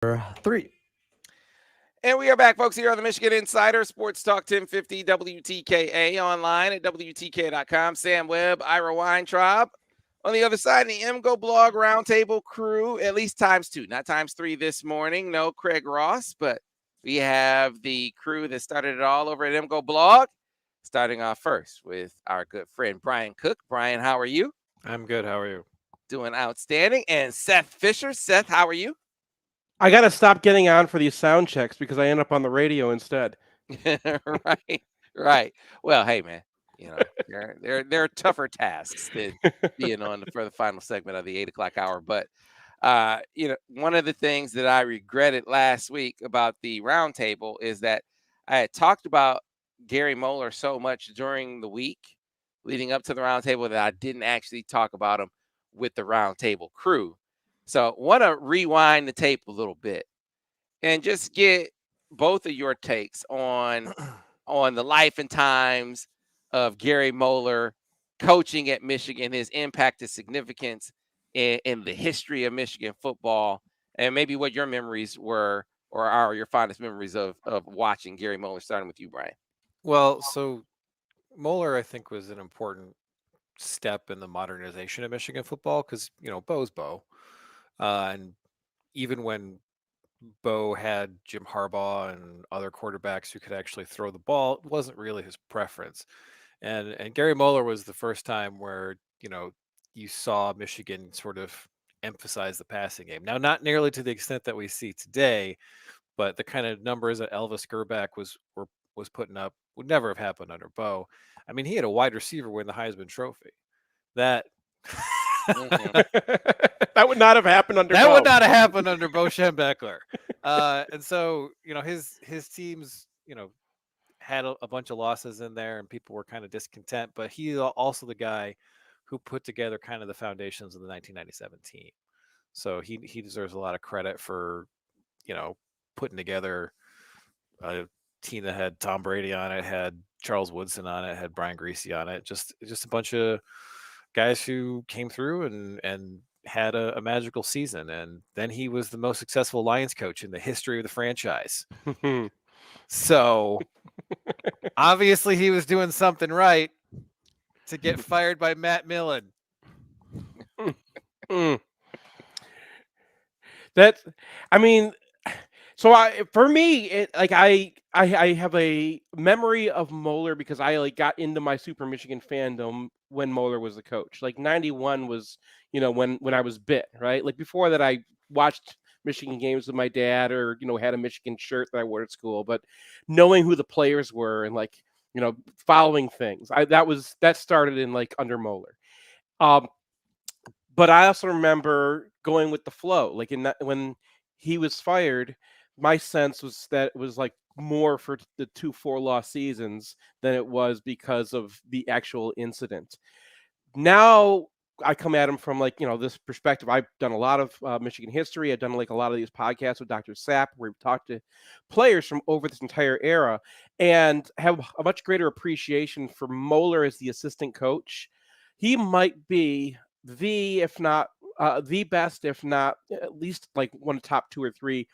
3. And we are back, folks, here on the Michigan Insider Sports Talk 1050 WTKA, online at WTK.com. Sam Webb, Ira Weintraub. On the other side, the MGoBlog Roundtable crew, at least times 2, not times 3 this morning. No Craig Ross, but we have the crew that started it all over at MGoBlog. Starting off first with our good friend Brian Cook. Brian, how are you? I'm good. How are you? Doing outstanding. And Seth Fisher. Seth, how are you? I got to stop getting on for these sound checks because I end up on the radio instead. Right. Well, hey, man, there are tougher tasks than being on for the final segment of the 8 o'clock hour. But one of the things that I regretted last week about the roundtable is that I had talked about Gary Moeller so much during the week leading up to the roundtable that I didn't actually talk about him with the roundtable crew. So want to rewind the tape a little bit and just get both of your takes on the life and times of Gary Moeller coaching at Michigan, his impact and significance in the history of Michigan football, and maybe what your memories were or are your fondest memories of watching Gary Moeller, starting with you, Brian. Well, so Moeller, I think, was an important step in the modernization of Michigan football because, Bo's Bo. And even when Bo had Jim Harbaugh and other quarterbacks who could actually throw the ball, it wasn't really his preference. And Gary Moeller was the first time where, you saw Michigan sort of emphasize the passing game. Now, not nearly to the extent that we see today, but the kind of numbers that Elvis Gerback was putting up would never have happened under Bo. I mean, he had a wide receiver win the Heisman Trophy. That That would not have happened under that Bo. would not have happened under Bo Schembechler. And so, his teams, had a bunch of losses in there, and people were kind of discontent. But he's also the guy who put together kind of the foundations of the 1997 team. So he deserves a lot of credit for, putting together a team that had Tom Brady on it, had Charles Woodson on it, had Brian Greasy on it. Just a bunch of guys who came through and had a magical season. And then he was the most successful Lions coach in the history of the franchise. So obviously he was doing something right to get fired by Matt Millen. That's, I mean, so for me, I have a memory of Moeller because I got into my Super Michigan fandom when Moeller was the coach. Like 91 was, when I was bit, right? Like before that, I watched Michigan games with my dad or, had a Michigan shirt that I wore at school, but knowing who the players were and following things, that started in under Moeller. But I also remember going with the flow, when he was fired, my sense was that it was more for the 2 4-loss seasons than it was because of the actual incident. Now I come at him from this perspective. I've done a lot of Michigan history. I've done a lot of these podcasts with Dr. Sapp where we've talked to players from over this entire era and have a much greater appreciation for Moeller as the assistant coach. He might be if not the best, if not at least one of the top 2 or 3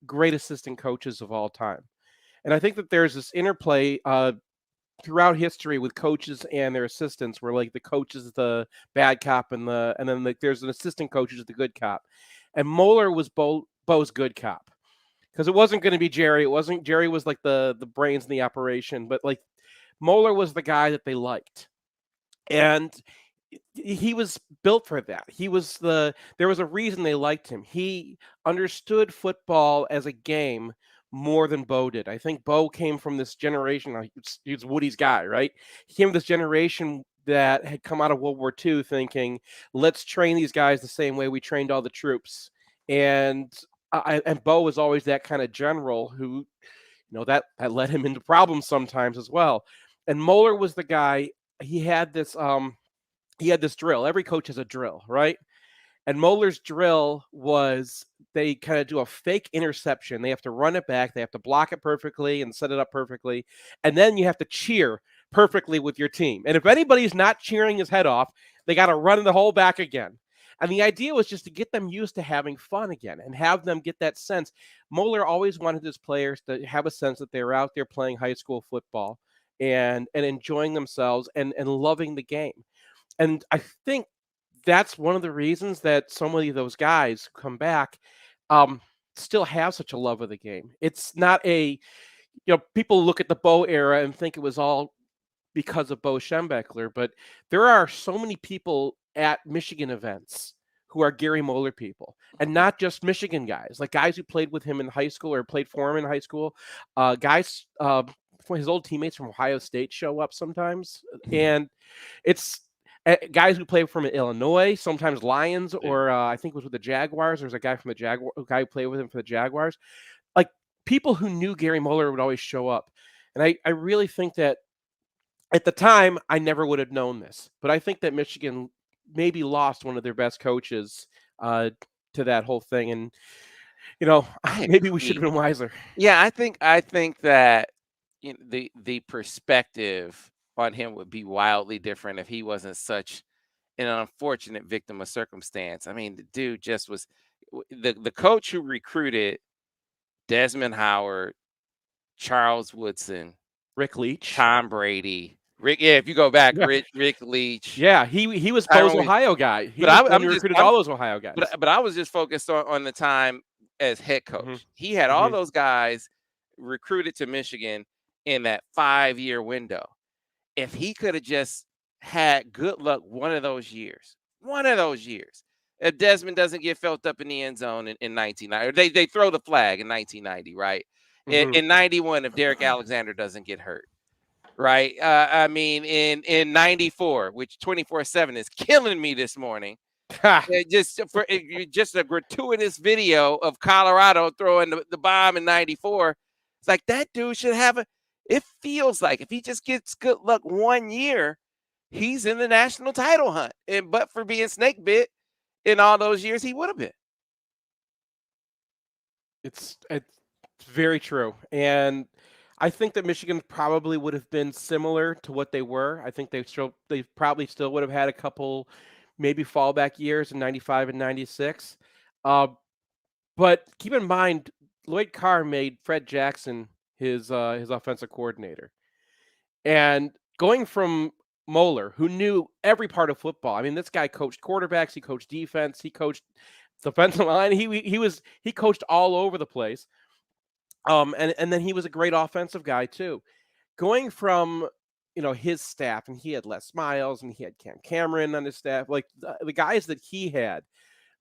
great assistant coaches of all time. And I think that there's this interplay throughout history with coaches and their assistants where the coach is the bad cop and then there's an assistant coach who's the good cop. And Moeller was Bo's good cop because it wasn't going to be Jerry. Jerry was the brains in the operation, but Moeller was the guy that they liked. And he was built for that. There was a reason they liked him. He understood football as a game more than Bo did. I think Bo came from this generation. He's Woody's guy, right? He came from this generation that had come out of World War II thinking, let's train these guys the same way we trained all the troops. And Bo was always that kind of general who, that led him into problems sometimes as well. And Moeller was the guy. He had this drill. Every coach has a drill, right? And Moeller's drill was they kind of do a fake interception. They have to run it back. They have to block it perfectly and set it up perfectly. And then you have to cheer perfectly with your team. And if anybody's not cheering his head off, they got to run the whole back again. And the idea was just to get them used to having fun again and have them get that sense. Moeller always wanted his players to have a sense that they were out there playing high school football and enjoying themselves and loving the game. And I think that's one of the reasons that so many of those guys come back, um, still have such a love of the game. It's not a, people look at the Bo era and think it was all because of Bo Schembechler, but there are so many people at Michigan events who are Gary Moeller people, and not just Michigan guys, like guys who played with him in high school or played for him in high school. Guys, his old teammates from Ohio State show up sometimes, and it's guys who play from Illinois, sometimes Lions, or I think it was with the Jaguars. There's a guy from a guy who played with him for the Jaguars. Like people who knew Gary Moeller would always show up, and I really think that at the time, I never would have known this, but I think that Michigan maybe lost one of their best coaches to that whole thing, and I maybe we should have agree. been wiser. Yeah, I think that the perspective on him would be wildly different if he wasn't such an unfortunate victim of circumstance. I mean, the dude just was the coach who recruited Desmond Howard, Charles Woodson, Rick Leach. Tom Brady, Rick. Yeah, if you go back, Yeah, Rick Leach. yeah, he was I Bo's don't. Ohio guy. He But was I, the one I'm who just. recruited I'm. all those Ohio guys. But I was just focused on the time as head Hmm. coach. He had all Hmm. those guys recruited to Michigan in that 5-year window. If he could have just had good luck one of those years, if Desmond doesn't get felt up in the end zone in 1990, they throw the flag in 1990, right? Hmm. In 91, if Derek Alexander doesn't get hurt, right? I mean, in 94, which 24/7 is killing me this morning. Just a gratuitous video of Colorado throwing the bomb in 94. It's like that dude should have a. It feels like if he just gets good luck one year, he's in the national title hunt. And but for being snake bit in all those years, he would have been. It's very true, and I think that Michigan probably would have been similar to what they were. I think they probably still would have had a couple maybe fallback years in 95 and 96. Uh, but keep in mind, Lloyd Carr made Fred Jackson his offensive coordinator. And going from Moeller, who knew every part of football. I mean, this guy coached quarterbacks, he coached defense, he coached defensive line. He coached all over the place. And then he was a great offensive guy too. Going from his staff, and he had Les Miles and he had Cam Cameron on his staff, like the guys that he had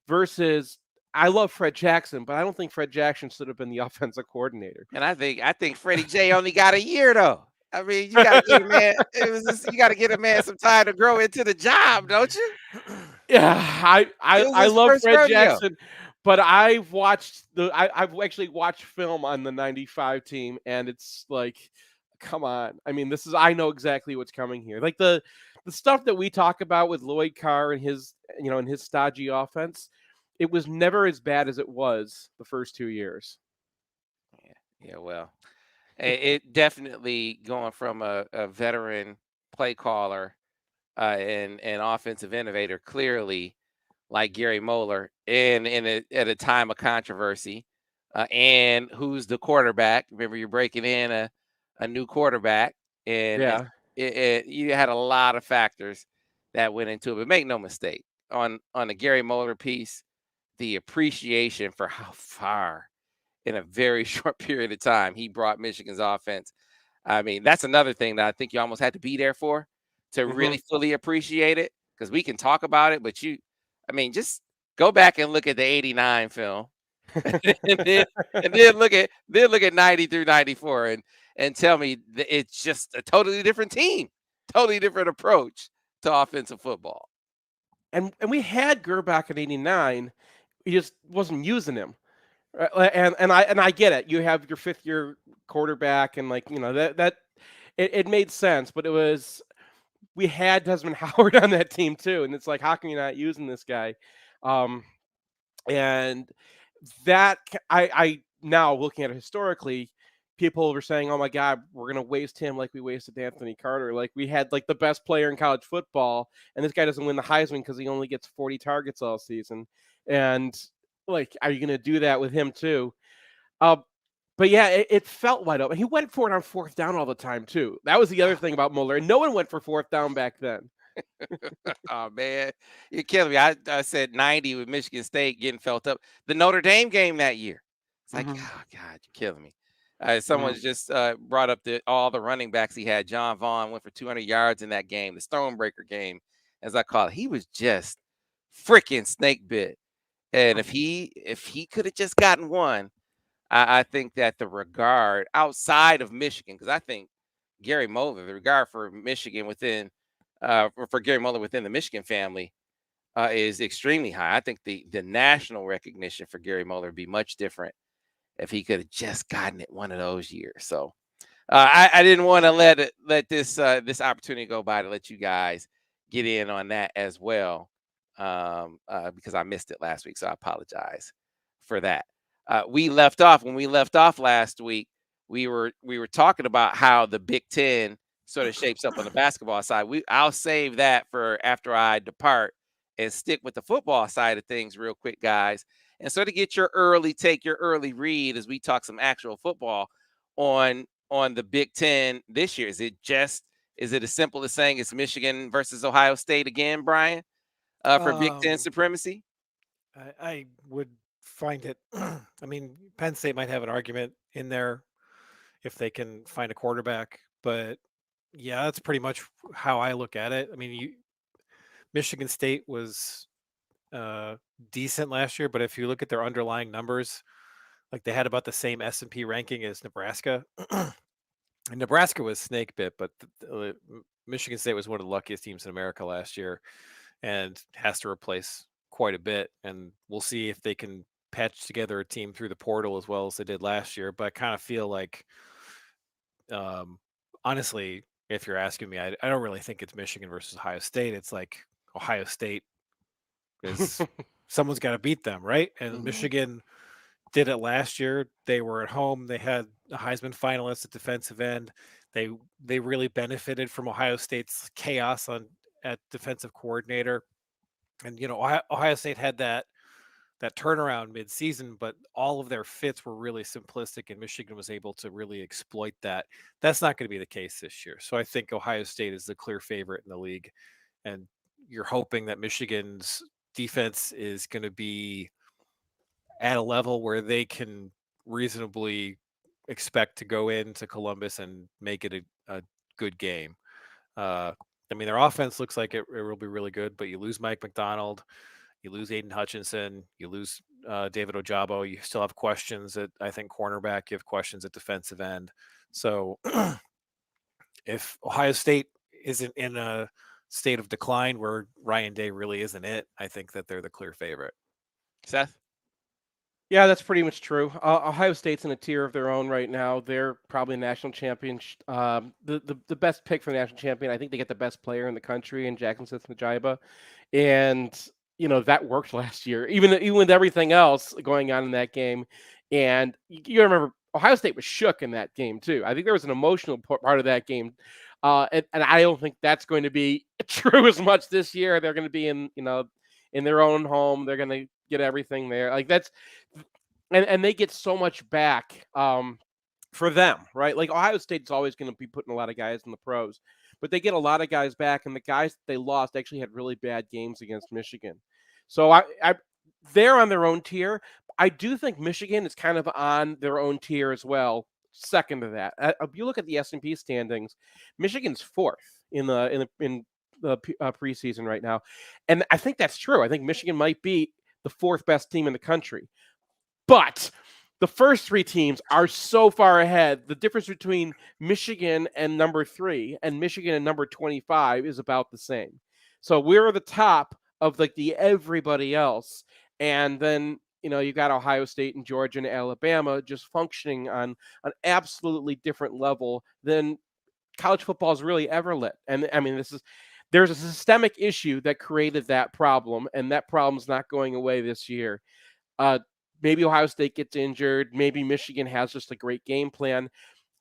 versus I love Fred Jackson, but I don't think Fred Jackson should have been the offensive coordinator. And I think Freddie J only got a year though. I mean, you got to give a man. You got to give a man some time to grow into the job, don't you? Yeah, It was I his love first Fred rodeo. Jackson, but I've actually watched film on the 95 team, and it's like, come on. I mean, I know exactly what's coming here. Like the stuff that we talk about with Lloyd Carr and his stodgy offense, it was never as bad as it was the first 2 years. Yeah, well, it definitely going from a veteran play caller and offensive innovator, clearly like Gary Moeller, and at a time of controversy, and who's the quarterback? Remember, you're breaking in a new quarterback, and Yeah. you had a lot of factors that went into it. But make no mistake, on the Gary Moeller piece, the appreciation for how far in a very short period of time he brought Michigan's offense. I mean, that's another thing that I think you almost had to be there for to Hmm. really fully appreciate it. Because we can talk about it, but I mean, just go back and look at the '89 film, and then look at '90 through '94, and tell me that it's just a totally different team, totally different approach to offensive football. And we had Gerbach in '89. He just wasn't using him. And I get it. You have your fifth year quarterback, and like that it made sense. But we had Desmond Howard on that team too, and it's like, how come you're not using this guy? Um, and that I now looking at it historically, people were saying, "Oh my God, we're gonna waste him like we wasted Anthony Carter. Like we had like the best player in college football, and this guy doesn't win the Heisman because he only gets 40 targets all season." And like, are you gonna do that with him too? Uh, but yeah, it felt wide open. He went for it on fourth down all the time too. That was the other thing about Moeller. No one went for fourth down back then. Oh man, you're killing me. I said 90 with Michigan State getting felt up. The Notre Dame game that year. It's like, Mhm. oh God, you're killing me. Someone just brought up all the running backs he had. John Vaughn went for 200 yards in that game, the Stonebreaker game, as I call it. He was just freaking snake bit. And if he could have just gotten one, I think that the regard outside of Michigan, because I think Gary Moeller, the regard for Michigan within for Gary Moeller within the Michigan family is extremely high. I think the national recognition for Gary Moeller would be much different if he could have just gotten it one of those years. So I didn't want to let this opportunity go by to let you guys get in on that as well because I missed it last week. So I apologize for that. We left off when we left off last week. We were talking about how the Big Ten sort of shapes up on the basketball side. I'll save that for after I depart and stick with the football side of things real quick, guys, and sort of get your early take, your early read as we talk some actual football on the Big Ten this year. Is it as simple as saying it's Michigan versus Ohio State again, Brian, for Big Ten Um, supremacy? I would find it. I mean, Penn State might have an argument in there if they can find a quarterback, but yeah, that's pretty much how I look at it. I mean, Michigan State was uh, decent last year, but if you look at their underlying numbers, like they had about the same S&P ranking as Nebraska. And Nebraska was snake bit, but Michigan State was one of the luckiest teams in America last year and has to replace quite a bit. And we'll see if they can patch together a team through the portal as well as they did last year. But I kind of feel like, um, honestly, if you're asking me, I don't really think it's Michigan versus Ohio State. It's like Ohio State is someone's got to beat them, right? And Mhm. Michigan did it last year. They were at home. They had a Heisman finalist at defensive end. They really benefited from Ohio State's chaos at defensive coordinator. And Ohio State had that turnaround mid-season, but all of their fits were really simplistic, and Michigan was able to really exploit that. That's not going to be the case this year. So I think Ohio State is the clear favorite in the league, and you're hoping that Michigan's defense is going to be at a level where they can reasonably expect to go into Columbus and make it a good game. I mean, their offense looks like it will be really good, but you lose Mike McDonald, you lose Aiden Hutchinson, you lose David Ojabo. You still have questions at, I think, cornerback. You have questions at defensive end. So if Ohio State isn't in a state of decline where Ryan Day really isn't it, I think that they're the clear favorite. Seth? Yeah, that's pretty much true. Ohio State's in a tier of their own right now. They're probably national champion. The best pick for the national champion. I think they get the best player in the country in Jackson Smith-Njigba, and that worked last year. Even with everything else going on in that game, and you remember Ohio State was shook in that game too. I think there was an emotional part of that game, and I don't think that's going to be true as much this year. They're going to be in their own home. They're going to get everything there. Like that's and they get so much back for them, right? Like Ohio State's always going to be putting a lot of guys in the pros, but they get a lot of guys back, and the guys that they lost actually had really bad games against Michigan. So they're on their own tier. I do think Michigan is kind of on their own tier as well. Second to that, if you look at the S&P standings, Michigan's fourth in the preseason right now, and I think that's true. I think Michigan might be the fourth best team in the country. But the first three teams are so far ahead. The difference between Michigan and number 3 and Michigan and number 25 is about the same. So we're the top of like the everybody else. And then, you've got Ohio State and Georgia and Alabama just functioning on an absolutely different level than college football has really ever lit. And I mean, there's a systemic issue that created that problem, and that problem's not going away this year. maybe Ohio State gets injured, maybe Michigan has just a great game plan.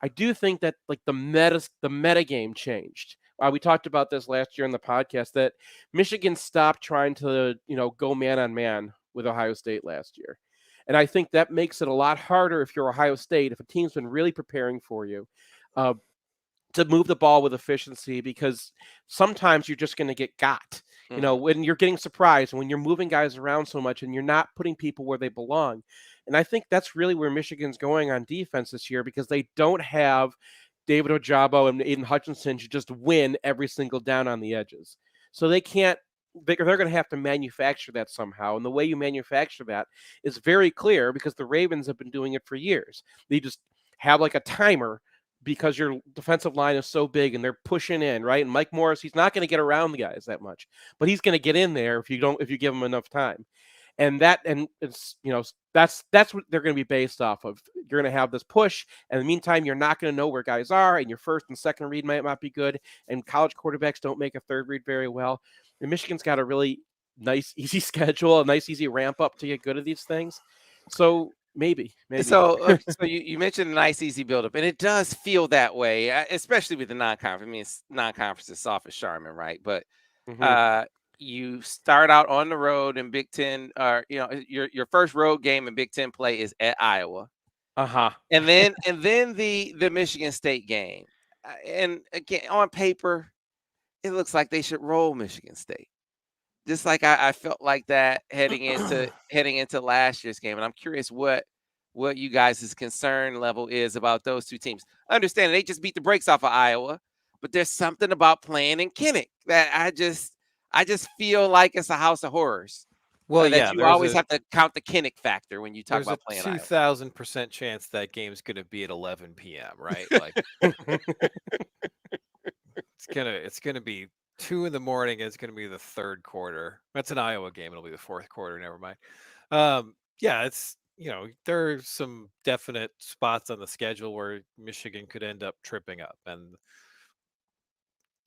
I do think that like the meta game changed. We talked about this last year in the podcast that Michigan stopped trying to, go man on man with Ohio State last year. And I think that makes it a lot harder if you're Ohio State, if a team's been really preparing for you, uh, to move the ball with efficiency, because sometimes you're just going to get got. When you're getting surprised, when you're moving guys around so much and you're not putting people where they belong. And I think that's really where Michigan's going on defense this year, because they don't have David Ojabo and Aiden Hutchinson to just win every single down on the edges. So they can't, they're going to have to manufacture that somehow. And the way you manufacture that is very clear, because the Ravens have been doing it for years. They just have like a timer, because your defensive line is so big and they're pushing in, right? And Mike Morris, he's not going to get around the guys that much, but he's going to get in there if you give him enough time. And it's, that's what they're going to be based off of. You're going to have this push, and in the meantime, you're not going to know where guys are, and your first and second read might not be good, and college quarterbacks don't make a third read very well. And Michigan's got a really nice, easy schedule, a nice, easy ramp up to get good at these things. So maybe. So you mentioned a nice, easy buildup, and it does feel that way, especially with the non-conference. I mean, non-conference is soft as Charmin, right? But you start out on the road in Big Ten, or your first road game in Big Ten play is at Iowa, and then the Michigan State game, and again on paper, it looks like they should roll Michigan State. Just like I felt like that heading into last year's game, and I'm curious what you guys' concern level is about those two teams. Understand they just beat the brakes off of Iowa, but there's something about playing in Kinnick that I just feel like it's a house of horrors. Well, that you always have to count the Kinnick factor when you talk about playing Iowa. There's a 2,000% chance that game's going to be at 11 p.m. Right? Like it's gonna be 2 in the morning. It's going to be the third quarter. That's an Iowa game. It'll be the fourth quarter. Never mind. It's, there are some definite spots on the schedule where Michigan could end up tripping up. And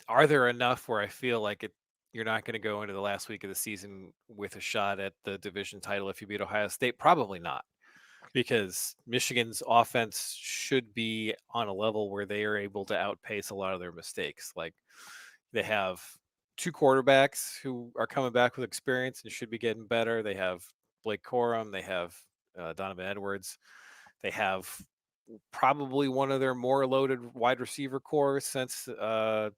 are there enough where I feel like you're not going to go into the last week of the season with a shot at the division title if you beat Ohio State? Probably not, because Michigan's offense should be on a level where they are able to outpace a lot of their mistakes. Like, they have 2 quarterbacks who are coming back with experience and should be getting better. They have Blake Corum. They have Donovan Edwards. They have probably one of their more loaded wide receiver core since, the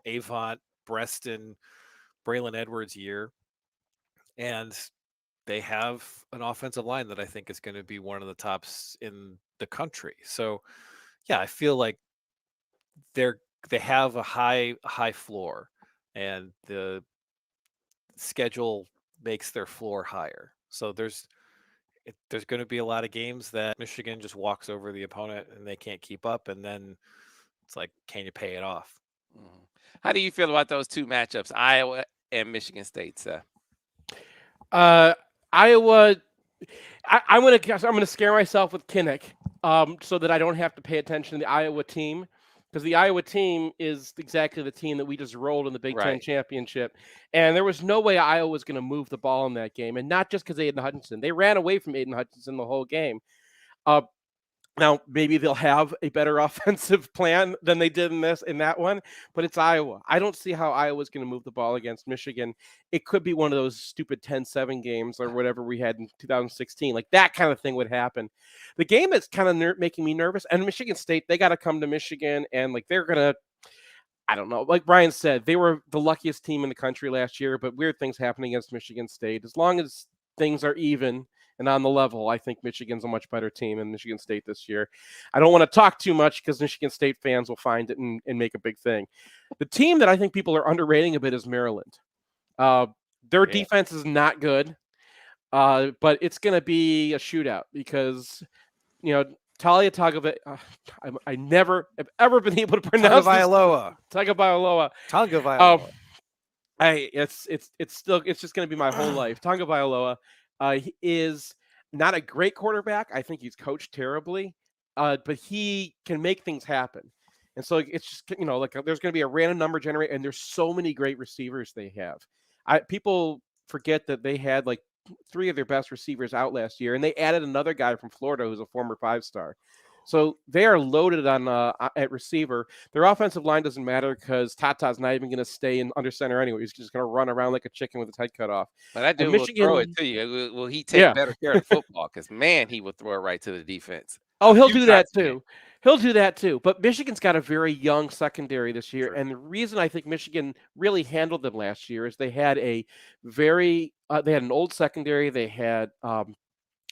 Avant, Breston, Braylon Edwards year. And they have an offensive line that I think is going to be one of the tops in the country. So, yeah, I feel like they have a high floor, and the schedule makes their floor higher. So there's going to be a lot of games that Michigan just walks over the opponent and they can't keep up, and then it's like, can you pay it off? How do you feel about those two matchups, Iowa and Michigan State, Seth? Iowa, I'm gonna scare myself with Kinnick, so that I don't have to pay attention to the Iowa team, because the Iowa team is exactly the team that we just rolled in the Big Ten championship, and there was no way Iowa was going to move the ball in that game, and not just because Aiden Hutchinson. They ran away from Aiden Hutchinson the whole game. Now, maybe they'll have a better offensive plan than they did in that one, but it's Iowa. I don't see how Iowa's going to move the ball against Michigan. It could be one of those stupid 10-7 games or whatever we had in 2016. Like, that kind of thing would happen. The game that's kind of making me nervous, and Michigan State, they got to come to Michigan, and like, they're going to, I don't know. Like Brian said, they were the luckiest team in the country last year, but weird things happen against Michigan State. As long as things are even and on the level, I think Michigan's a much better team than Michigan State this year. I don't want to talk too much because Michigan State fans will find it and make a big thing. The team that I think people are underrating a bit is Maryland. Their defense is not good, but it's going to be a shootout because, Talia Tagovailoa. I never have ever been able to pronounce Tagovailoa. Tagovailoa. It's just going to be my whole life. Tagovailoa. He is not a great quarterback. I think he's coached terribly, but he can make things happen. And so it's just, like there's going to be a random number generator, and there's so many great receivers they have. People forget that they had like three of their best receivers out last year, and they added another guy from Florida who's a former 5-star. So they are loaded on at receiver. Their offensive line doesn't matter because Tata's not even going to stay in under center anyway. He's just going to run around like a chicken with his head cut off. But that And dude will throw it Michigan, to you. Will he take yeah. better care of the football? Because man, he will throw it right to the defense. Oh, a he'll few do times that a game. too. He'll do that too. But Michigan's got a very young secondary this year, True. and the reason I think Michigan really handled them last year is they had a very they had an old secondary. They had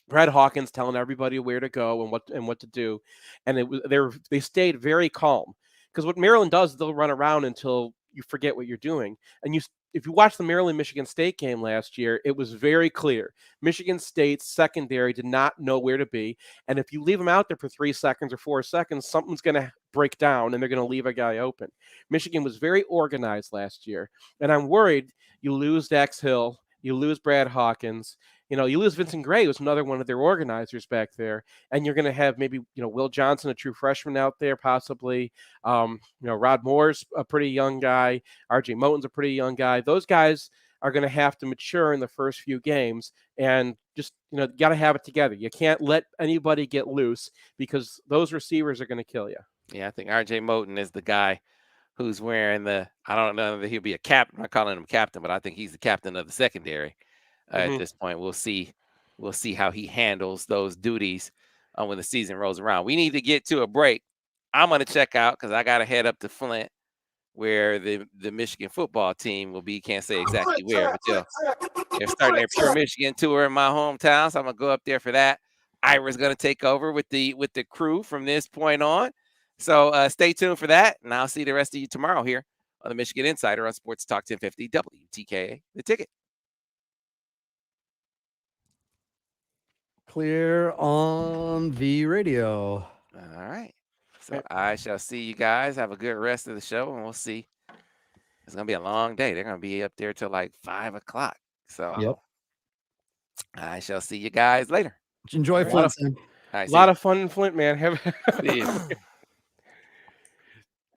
Brad Hawkins telling everybody where to go and what to do, and they stayed very calm because what Maryland does, they'll run around until you forget what you're doing. And if you watch the Maryland Michigan State game last year, it was very clear Michigan State's secondary did not know where to be, and if you leave them out there for 3 seconds or 4 seconds, something's going to break down and they're going to leave a guy open. Michigan was very organized last year, and I'm worried you lose Dax Hill, you lose Brad Hawkins. You lose Vincent Gray, who's another one of their organizers back there, and you're going to have maybe Will Johnson, a true freshman out there, possibly. Rod Moore's a pretty young guy. R.J. Moten's a pretty young guy. Those guys are going to have to mature in the first few games, and just got to have it together. You can't let anybody get loose because those receivers are going to kill you. Yeah, I think R.J. Moten is the guy who's wearing I don't know that he'll be a captain. I'm not calling him captain, but I think he's the captain of the secondary. At this point, we'll see how he handles those duties when the season rolls around. We need to get to a break. I'm going to check out because I got to head up to Flint where the Michigan football team will be. Can't say exactly where, but they're starting their Pure Michigan tour in my hometown, so I'm going to go up there for that. Ira's going to take over with the crew from this point on. So stay tuned for that, and I'll see the rest of you tomorrow here on the Michigan Insider on Sports Talk 1050 WTKA, The Ticket. Clear on the radio. All right. So I shall see you guys. Have a good rest of the show, and we'll see. It's going to be a long day. They're going to be up there till like 5 o'clock. So Yep. I shall see you guys later. Enjoy Flint, Sam. All right, A lot of fun in Flint, man. See you.